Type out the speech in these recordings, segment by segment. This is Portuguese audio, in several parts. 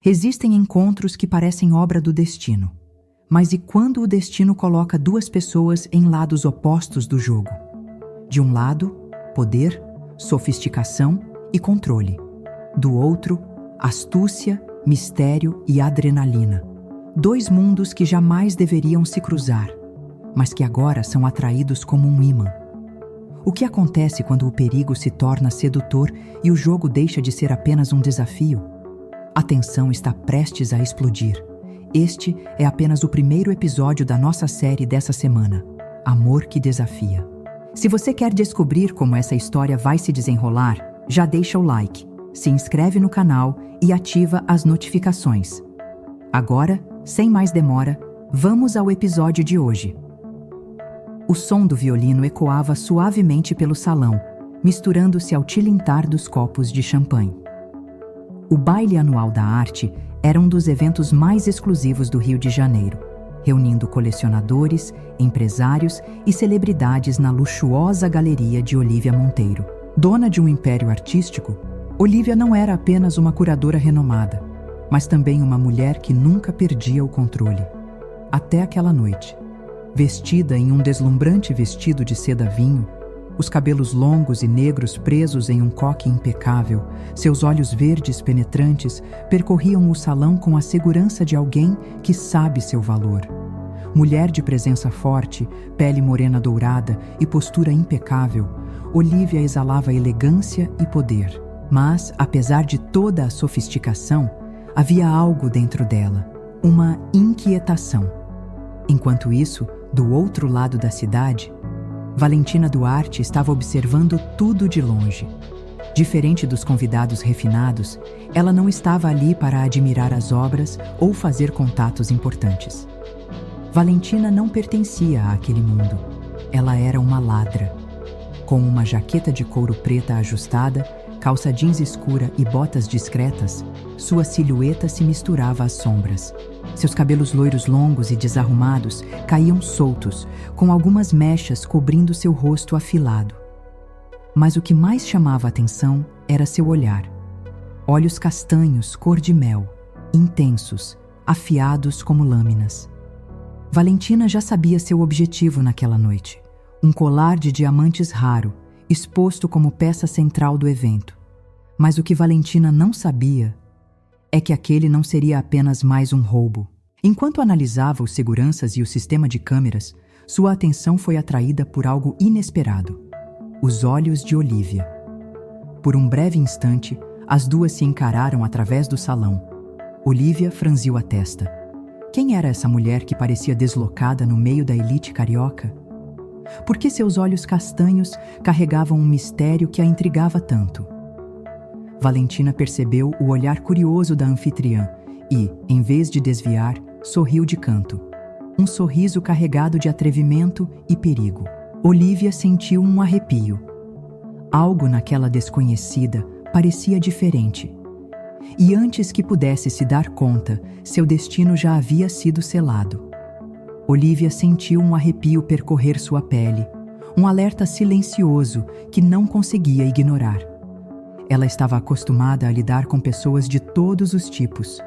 Existem encontros que parecem obra do destino. Mas e quando o destino coloca duas pessoas em lados opostos do jogo? De um lado, poder, sofisticação e controle. Do outro, astúcia, mistério e adrenalina. Dois mundos que jamais deveriam se cruzar, mas que agora são atraídos como um ímã. O que acontece quando o perigo se torna sedutor e o jogo deixa de ser apenas um desafio? A tensão está prestes a explodir. Este é apenas o primeiro episódio da nossa série dessa semana, Amor que Desafia. Se você quer descobrir como essa história vai se desenrolar, já deixa o like, se inscreve no canal e ativa as notificações. Agora, sem mais demora, vamos ao episódio de hoje. O som do violino ecoava suavemente pelo salão, misturando-se ao tilintar dos copos de champanhe. O baile anual da arte era um dos eventos mais exclusivos do Rio de Janeiro, reunindo colecionadores, empresários e celebridades na luxuosa galeria de Olivia Monteiro. Dona de um império artístico, Olivia não era apenas uma curadora renomada, mas também uma mulher que nunca perdia o controle. Até aquela noite, vestida em um deslumbrante vestido de seda vinho, os cabelos longos e negros presos em um coque impecável, seus olhos verdes penetrantes percorriam o salão com a segurança de alguém que sabe seu valor. Mulher de presença forte, pele morena dourada e postura impecável, Olivia exalava elegância e poder. Mas, apesar de toda a sofisticação, havia algo dentro dela, uma inquietação. Enquanto isso, do outro lado da cidade, Valentina Duarte estava observando tudo de longe. Diferente dos convidados refinados, ela não estava ali para admirar as obras ou fazer contatos importantes. Valentina não pertencia àquele mundo. Ela era uma ladra. Com uma jaqueta de couro preta ajustada, calça jeans escura e botas discretas, sua silhueta se misturava às sombras. Seus cabelos loiros longos e desarrumados caíam soltos, com algumas mechas cobrindo seu rosto afilado. Mas o que mais chamava a atenção era seu olhar. Olhos castanhos, cor de mel, intensos, afiados como lâminas. Valentina já sabia seu objetivo naquela noite. Um colar de diamantes raro, exposto como peça central do evento. Mas o que Valentina não sabia é que aquele não seria apenas mais um roubo. Enquanto analisava os seguranças e o sistema de câmeras, sua atenção foi atraída por algo inesperado: os olhos de Olivia. Por um breve instante, as duas se encararam através do salão. Olivia franziu a testa. Quem era essa mulher que parecia deslocada no meio da elite carioca? Por que seus olhos castanhos carregavam um mistério que a intrigava tanto? Valentina percebeu o olhar curioso da anfitriã e, em vez de desviar, sorriu de canto. Um sorriso carregado de atrevimento e perigo. Olivia sentiu um arrepio. Algo naquela desconhecida parecia diferente. E antes que pudesse se dar conta, seu destino já havia sido selado. Olivia sentiu um arrepio percorrer sua pele, um alerta silencioso que não conseguia ignorar. Ela estava acostumada a lidar com pessoas de todos os tipos: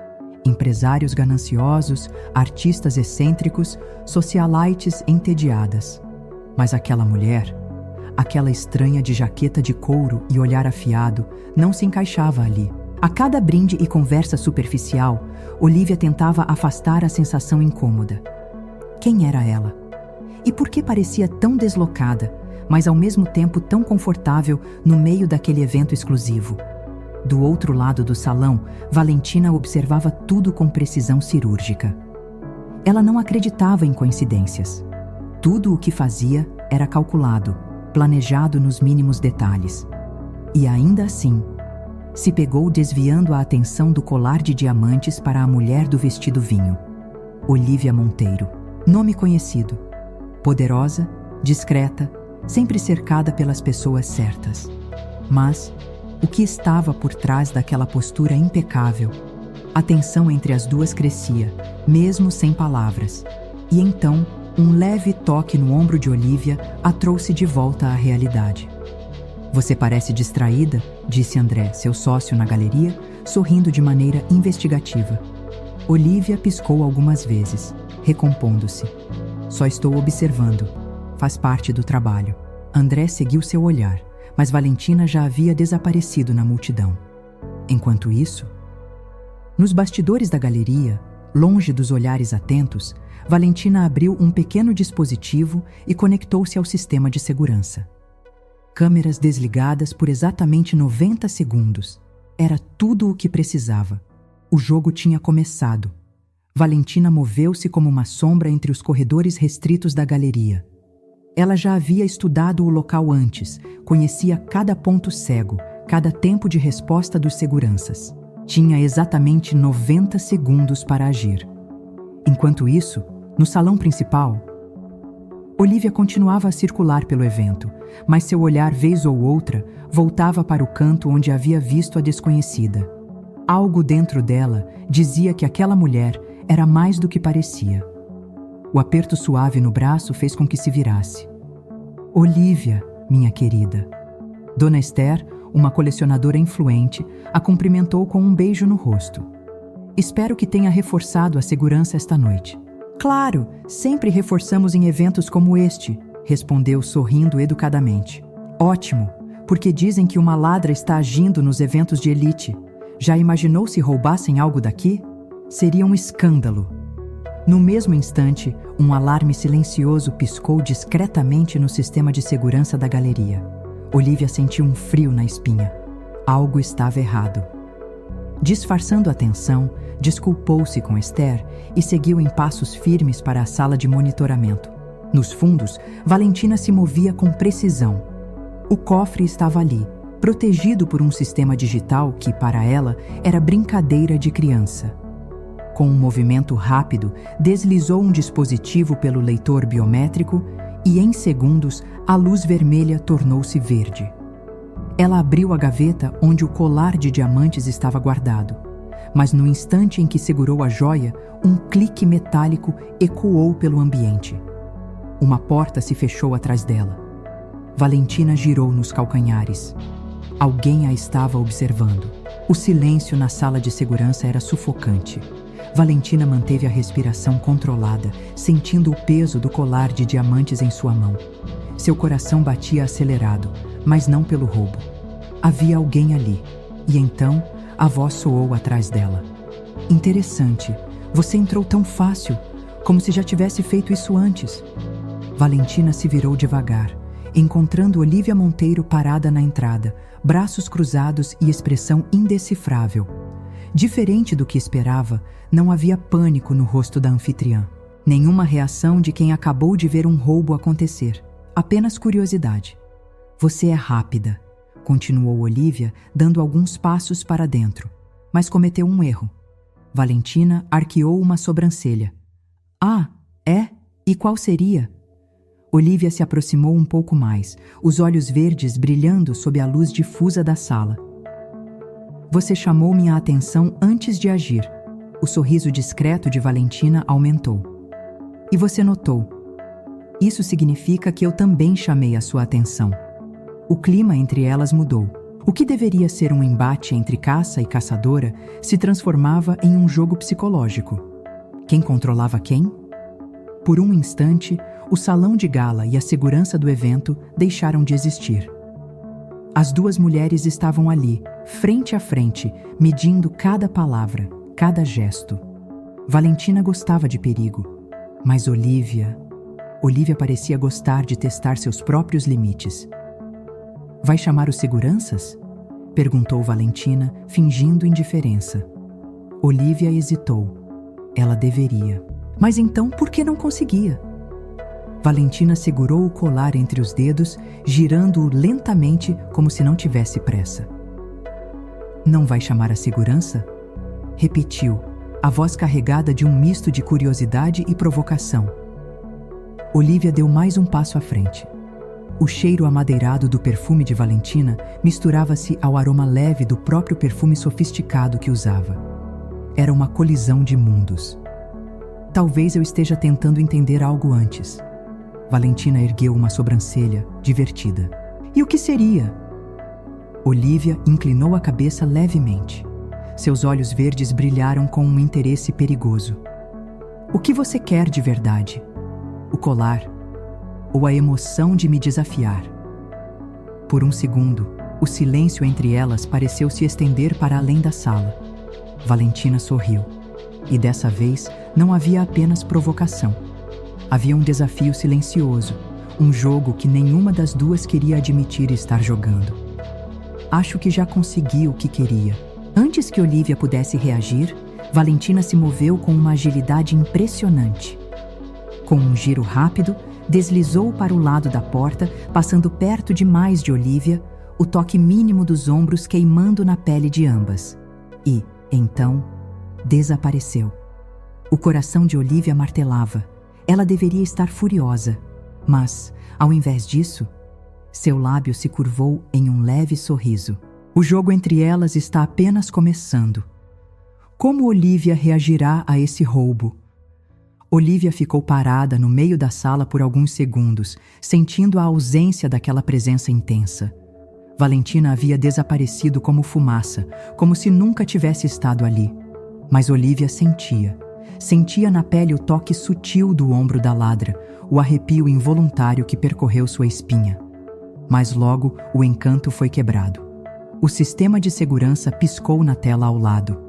empresários gananciosos, artistas excêntricos, socialites entediadas. Mas aquela mulher, aquela estranha de jaqueta de couro e olhar afiado, não se encaixava ali. A cada brinde e conversa superficial, Olivia tentava afastar a sensação incômoda. Quem era ela? E por que parecia tão deslocada, mas ao mesmo tempo tão confortável no meio daquele evento exclusivo? Do outro lado do salão, Valentina observava tudo com precisão cirúrgica. Ela não acreditava em coincidências. Tudo o que fazia era calculado, planejado nos mínimos detalhes. E ainda assim, se pegou desviando a atenção do colar de diamantes para a mulher do vestido vinho. Olivia Monteiro. Nome conhecido. Poderosa, discreta, sempre cercada pelas pessoas certas. Mas o que estava por trás daquela postura impecável? A tensão entre as duas crescia, mesmo sem palavras. E então, um leve toque no ombro de Olivia a trouxe de volta à realidade. "Você parece distraída", disse André, seu sócio na galeria, sorrindo de maneira investigativa. Olivia piscou algumas vezes, recompondo-se. Só estou observando. Faz parte do trabalho. André seguiu seu olhar, mas Valentina já havia desaparecido na multidão. Enquanto isso, nos bastidores da galeria, longe dos olhares atentos, Valentina abriu um pequeno dispositivo e conectou-se ao sistema de segurança. Câmeras desligadas por exatamente 90 segundos. Era tudo o que precisava. O jogo tinha começado. Valentina moveu-se como uma sombra entre os corredores restritos da galeria. Ela já havia estudado o local antes, conhecia cada ponto cego, cada tempo de resposta dos seguranças. Tinha exatamente 90 segundos para agir. Enquanto isso, no salão principal, Olivia continuava a circular pelo evento, mas seu olhar, vez ou outra, voltava para o canto onde havia visto a desconhecida. Algo dentro dela dizia que aquela mulher era mais do que parecia. O aperto suave no braço fez com que se virasse. Olivia, minha querida. Dona Esther, uma colecionadora influente, a cumprimentou com um beijo no rosto. Espero que tenha reforçado a segurança esta noite. Claro, sempre reforçamos em eventos como este, respondeu sorrindo educadamente. Ótimo, porque dizem que uma ladra está agindo nos eventos de elite. Já imaginou se roubassem algo daqui? Seria um escândalo. No mesmo instante, um alarme silencioso piscou discretamente no sistema de segurança da galeria. Olivia sentiu um frio na espinha. Algo estava errado. Disfarçando a tensão, desculpou-se com Esther e seguiu em passos firmes para a sala de monitoramento. Nos fundos, Valentina se movia com precisão. O cofre estava ali, protegido por um sistema digital que, para ela, era brincadeira de criança. Com um movimento rápido, deslizou um dispositivo pelo leitor biométrico e, em segundos, a luz vermelha tornou-se verde. Ela abriu a gaveta onde o colar de diamantes estava guardado, mas no instante em que segurou a joia, um clique metálico ecoou pelo ambiente. Uma porta se fechou atrás dela. Valentina girou nos calcanhares. Alguém a estava observando. O silêncio na sala de segurança era sufocante. Valentina manteve a respiração controlada, sentindo o peso do colar de diamantes em sua mão. Seu coração batia acelerado, mas não pelo roubo. Havia alguém ali, e então a voz soou atrás dela. Interessante, você entrou tão fácil, como se já tivesse feito isso antes. Valentina se virou devagar, encontrando Olivia Monteiro parada na entrada, braços cruzados e expressão indecifrável. Diferente do que esperava, não havia pânico no rosto da anfitriã. Nenhuma reação de quem acabou de ver um roubo acontecer. Apenas curiosidade. Você é rápida, continuou Olivia, dando alguns passos para dentro. Mas cometeu um erro. Valentina arqueou uma sobrancelha. Ah, é? E qual seria? Olivia se aproximou um pouco mais, os olhos verdes brilhando sob a luz difusa da sala. Você chamou minha atenção antes de agir. O sorriso discreto de Valentina aumentou. E você notou. Isso significa que eu também chamei a sua atenção. O clima entre elas mudou. O que deveria ser um embate entre caça e caçadora se transformava em um jogo psicológico. Quem controlava quem? Por um instante, o salão de gala e a segurança do evento deixaram de existir. As duas mulheres estavam ali, frente a frente, medindo cada palavra, cada gesto. Valentina gostava de perigo, mas Olivia parecia gostar de testar seus próprios limites. Vai chamar os seguranças? Perguntou Valentina, fingindo indiferença. Olivia hesitou. Ela deveria. Mas então por que não conseguia? Valentina segurou o colar entre os dedos, girando-o lentamente como se não tivesse pressa. Não vai chamar a segurança? Repetiu, a voz carregada de um misto de curiosidade e provocação. Olivia deu mais um passo à frente. O cheiro amadeirado do perfume de Valentina misturava-se ao aroma leve do próprio perfume sofisticado que usava. Era uma colisão de mundos. Talvez eu esteja tentando entender algo antes. Valentina ergueu uma sobrancelha, divertida. E o que seria? Olivia inclinou a cabeça levemente. Seus olhos verdes brilharam com um interesse perigoso. O que você quer de verdade? O colar? Ou a emoção de me desafiar? Por um segundo, o silêncio entre elas pareceu se estender para além da sala. Valentina sorriu. E dessa vez não havia apenas provocação. Havia um desafio silencioso, um jogo que nenhuma das duas queria admitir estar jogando. Acho que já consegui o que queria. Antes que Olivia pudesse reagir, Valentina se moveu com uma agilidade impressionante. Com um giro rápido, deslizou para o lado da porta, passando perto demais de Olivia, o toque mínimo dos ombros queimando na pele de ambas. E, então, desapareceu. O coração de Olivia martelava. Ela deveria estar furiosa, mas, ao invés disso, seu lábio se curvou em um leve sorriso. O jogo entre elas está apenas começando. Como Olivia reagirá a esse roubo? Olivia ficou parada no meio da sala por alguns segundos, sentindo a ausência daquela presença intensa. Valentina havia desaparecido como fumaça, como se nunca tivesse estado ali. Mas Olivia sentia. Sentia na pele o toque sutil do ombro da ladra, o arrepio involuntário que percorreu sua espinha. Mas logo o encanto foi quebrado. O sistema de segurança piscou na tela ao lado.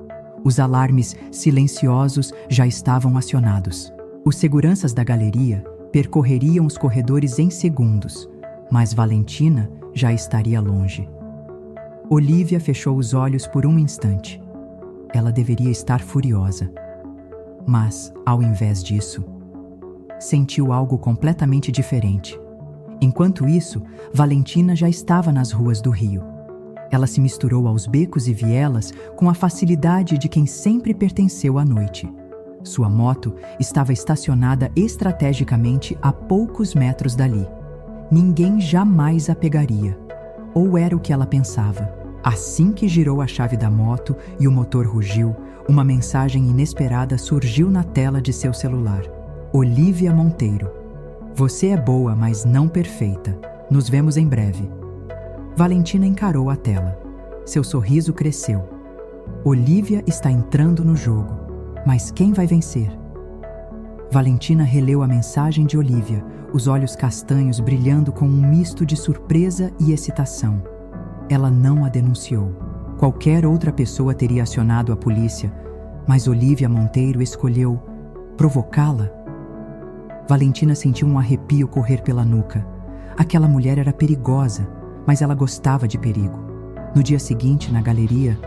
Os alarmes silenciosos já estavam acionados. Os seguranças da galeria percorreriam os corredores em segundos, mas Valentina já estaria longe. Olivia fechou os olhos por um instante. Ela deveria estar furiosa. Mas, ao invés disso, sentiu algo completamente diferente. Enquanto isso, Valentina já estava nas ruas do Rio. Ela se misturou aos becos e vielas com a facilidade de quem sempre pertenceu à noite. Sua moto estava estacionada estrategicamente a poucos metros dali. Ninguém jamais a pegaria. Ou era o que ela pensava. Assim que girou a chave da moto e o motor rugiu, uma mensagem inesperada surgiu na tela de seu celular. Olivia Monteiro. Você é boa, mas não perfeita. Nos vemos em breve. Valentina encarou a tela. Seu sorriso cresceu. Olivia está entrando no jogo. Mas quem vai vencer? Valentina releu a mensagem de Olivia, os olhos castanhos brilhando com um misto de surpresa e excitação. Ela não a denunciou. Qualquer outra pessoa teria acionado a polícia, mas Olivia Monteiro escolheu provocá-la. Valentina sentiu um arrepio correr pela nuca. Aquela mulher era perigosa, mas ela gostava de perigo. No dia seguinte, na galeria,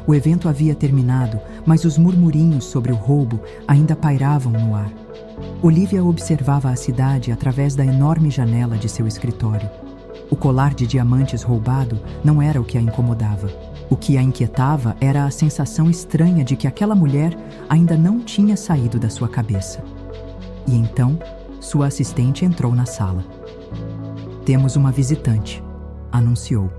o evento havia terminado, mas os murmurinhos sobre o roubo ainda pairavam no ar. Olivia observava a cidade através da enorme janela de seu escritório. O colar de diamantes roubado não era o que a incomodava. O que a inquietava era a sensação estranha de que aquela mulher ainda não tinha saído da sua cabeça. E então, sua assistente entrou na sala. Temos uma visitante, anunciou.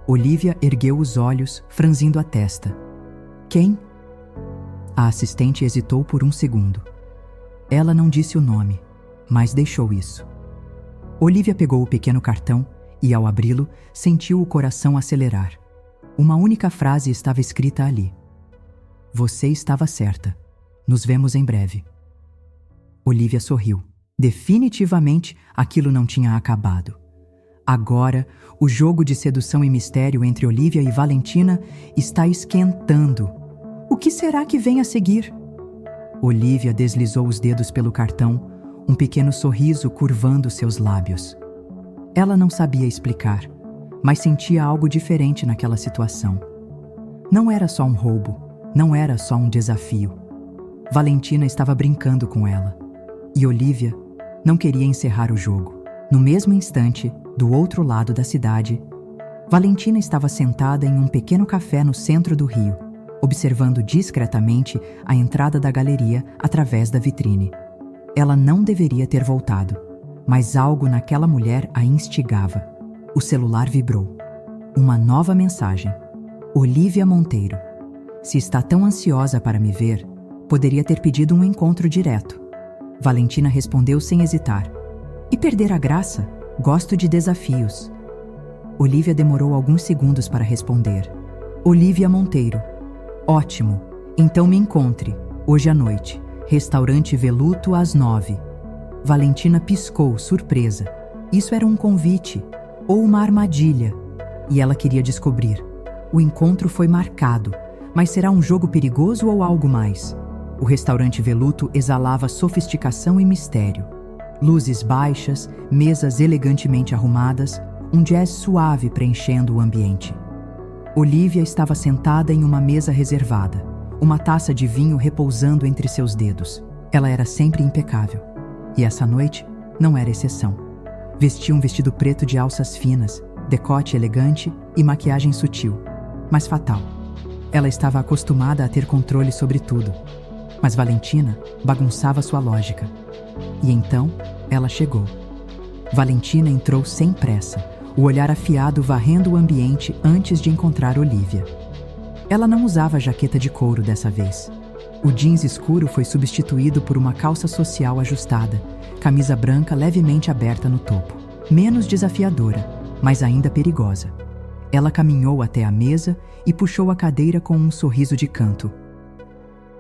Olivia ergueu os olhos, franzindo a testa. Quem? A assistente hesitou por um segundo. Ela não disse o nome, mas deixou isso. Olivia pegou o pequeno cartão e, ao abri-lo, sentiu o coração acelerar. Uma única frase estava escrita ali. Você estava certa. Nos vemos em breve. Olivia sorriu. Definitivamente, aquilo não tinha acabado. Agora, o jogo de sedução e mistério entre Olivia e Valentina está esquentando. O que será que vem a seguir? Olivia deslizou os dedos pelo cartão, um pequeno sorriso curvando seus lábios. Ela não sabia explicar, mas sentia algo diferente naquela situação. Não era só um roubo, não era só um desafio. Valentina estava brincando com ela. E Olivia não queria encerrar o jogo. No mesmo instante, do outro lado da cidade, Valentina estava sentada em um pequeno café no centro do Rio, observando discretamente a entrada da galeria através da vitrine. Ela não deveria ter voltado, mas algo naquela mulher a instigava. O celular vibrou. Uma nova mensagem. Olivia Monteiro. Se está tão ansiosa para me ver, poderia ter pedido um encontro direto. Valentina respondeu sem hesitar. E perder a graça? Gosto de desafios. Olivia demorou alguns segundos para responder. Olivia Monteiro. Ótimo. Então me encontre, hoje à noite. Restaurante Veluto às 9. Valentina piscou, surpresa. Isso era um convite ou uma armadilha, e ela queria descobrir. O encontro foi marcado, mas será um jogo perigoso ou algo mais? O restaurante Veluto exalava sofisticação e mistério. Luzes baixas, mesas elegantemente arrumadas, um jazz suave preenchendo o ambiente. Olivia estava sentada em uma mesa reservada, uma taça de vinho repousando entre seus dedos. Ela era sempre impecável. E essa noite não era exceção. Vestia um vestido preto de alças finas, decote elegante e maquiagem sutil, mas fatal. Ela estava acostumada a ter controle sobre tudo, mas Valentina bagunçava sua lógica. E então, ela chegou. Valentina entrou sem pressa, o olhar afiado varrendo o ambiente antes de encontrar Olivia. Ela não usava jaqueta de couro dessa vez. O jeans escuro foi substituído por uma calça social ajustada, camisa branca levemente aberta no topo. Menos desafiadora, mas ainda perigosa. Ela caminhou até a mesa e puxou a cadeira com um sorriso de canto.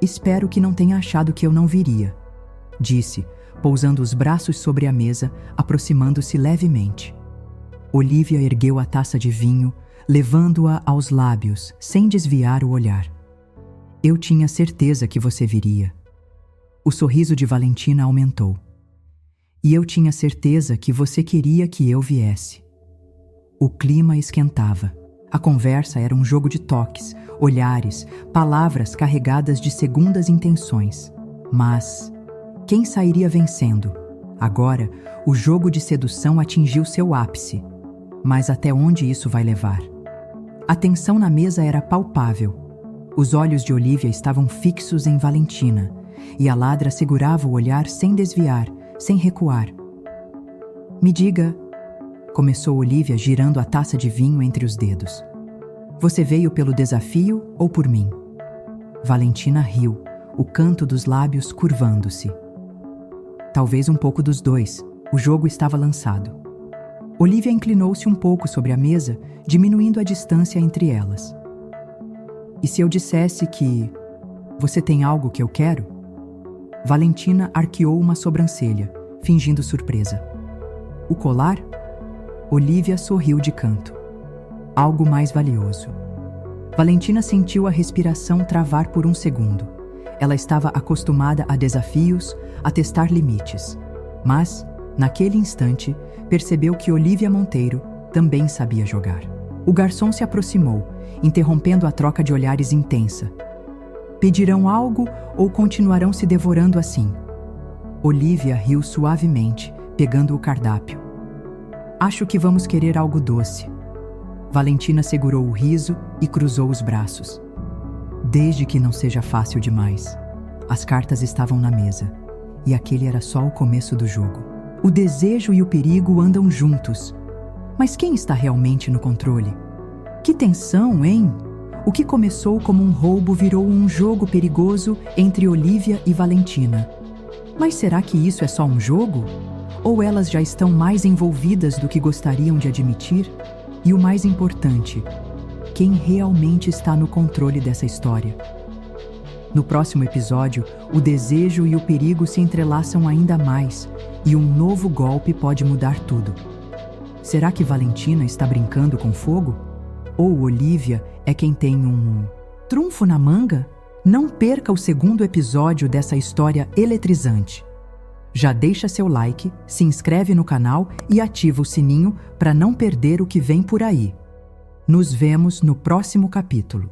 "Espero que não tenha achado que eu não viria", disse, pousando os braços sobre a mesa, aproximando-se levemente. Olivia ergueu a taça de vinho, levando-a aos lábios, sem desviar o olhar. "Eu tinha certeza que você viria." O sorriso de Valentina aumentou. "E eu tinha certeza que você queria que eu viesse." O clima esquentava. A conversa era um jogo de toques, olhares, palavras carregadas de segundas intenções. Mas quem sairia vencendo? Agora, o jogo de sedução atingiu seu ápice. Mas até onde isso vai levar? A tensão na mesa era palpável. Os olhos de Olivia estavam fixos em Valentina, e a ladra segurava o olhar sem desviar, sem recuar. "Me diga", começou Olivia girando a taça de vinho entre os dedos. "Você veio pelo desafio ou por mim?" Valentina riu, o canto dos lábios curvando-se. "Talvez um pouco dos dois. O jogo estava lançado." Olivia inclinou-se um pouco sobre a mesa, diminuindo a distância entre elas. "E se eu dissesse que você tem algo que eu quero?" Valentina arqueou uma sobrancelha, fingindo surpresa. "O colar?" Olivia sorriu de canto. "Algo mais valioso." Valentina sentiu a respiração travar por um segundo. Ela estava acostumada a desafios, a testar limites. Mas, naquele instante, percebeu que Olivia Monteiro também sabia jogar. O garçom se aproximou, interrompendo a troca de olhares intensa. "Pedirão algo ou continuarão se devorando assim?" Olivia riu suavemente, pegando o cardápio. "Acho que vamos querer algo doce." Valentina segurou o riso e cruzou os braços. "Desde que não seja fácil demais." As cartas estavam na mesa, e aquele era só o começo do jogo. O desejo e o perigo andam juntos. Mas quem está realmente no controle? Que tensão, hein? O que começou como um roubo virou um jogo perigoso entre Olivia e Valentina. Mas será que isso é só um jogo? Ou elas já estão mais envolvidas do que gostariam de admitir? E o mais importante, quem realmente está no controle dessa história? No próximo episódio, o desejo e o perigo se entrelaçam ainda mais, e um novo golpe pode mudar tudo. Será que Valentina está brincando com fogo? Ou Olivia é quem tem um trunfo na manga? Não perca o segundo episódio dessa história eletrizante. Já deixa seu like, se inscreve no canal e ativa o sininho para não perder o que vem por aí. Nos vemos no próximo capítulo.